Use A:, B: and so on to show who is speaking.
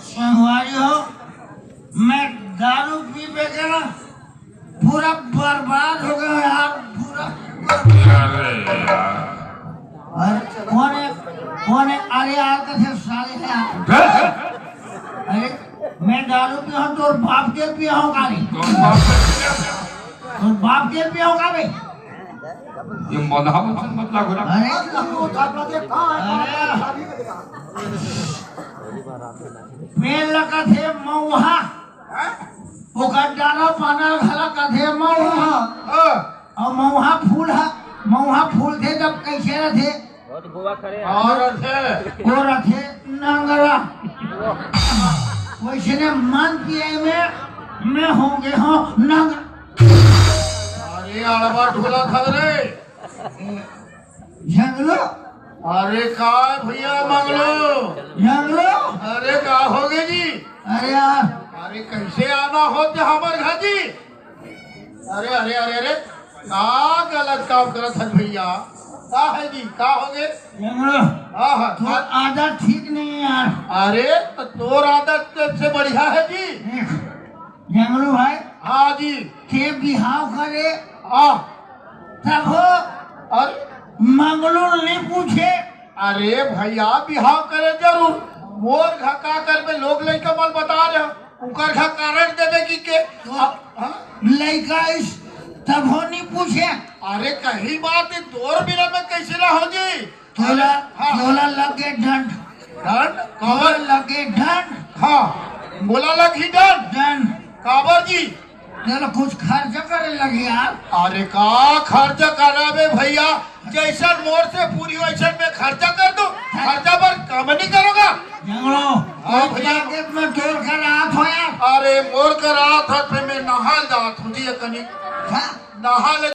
A: संगवारी हो, मैं दारू पी पे के ना पूरा बर्बाद हो गया यार, पूरा। अरे कौन है? अरे यार कैसे साले हैं यार। अरे मैं दारू पिया हूँ तो बाप के पिया हूँ का नहीं? तो बाप के पिया हूँ का भाई?
B: ये मदहा मत लागो ना।
A: अरे पेड़ लगा थे मऊहा, ओकर डाला पाना घला का थे मऊहा, और मऊहा फूल थे जब कैसे रहे? और रथे नंगरा। वैसे ने मन पिए में मैं होंगे हो नंगरा।
C: अरे अड़बा ढोला था रे
A: जंगलो।
C: अरे का भैया मंगलो
A: जंगलो।
C: अरे का होगे जी?
A: अरे यार
C: अरे कैसे आना होते हमारे घर जी? अरे अरे अरे अरे का गलत काम करत है भैया? का है जी? का होगे?
A: जंगलो तो आदत ठीक नहीं है यार।
C: अरे तो तोर आदत से बढ़िया है जी।
A: जंगलो भाई
C: हाँ जी।
A: के बिहाव करे
C: हाँ
A: तब हो
C: अरे
A: मंगलो नहीं पूछे।
C: अरे भैया बिहाव करे जरूर। मोर घर का कर में लोग लड़का मल बता रहे उनकर घर कारण देवे की के
A: लड़का इस तब हो नहीं पूछे।
C: अरे कहीं बात है तोर बिना में कैसे ना हो जी?
A: तोला लगे दंड
C: कवर
A: लगे दंड।
C: हाँ बोला लगी दंड काबर जी?
A: चलो कुछ खर्च करे लगे यार।
C: अरे का खर्चा करावे भैया? जैसा मोर से पूरी वैसा में खर्चा कर दो। खर्चा पर कम नहीं करोगा?
A: जंगलो
C: भैया
A: में तोड़ कर रात हो यार।
C: अरे मोर का रात है मैं नहा जात हूँ जी कनी नहा ले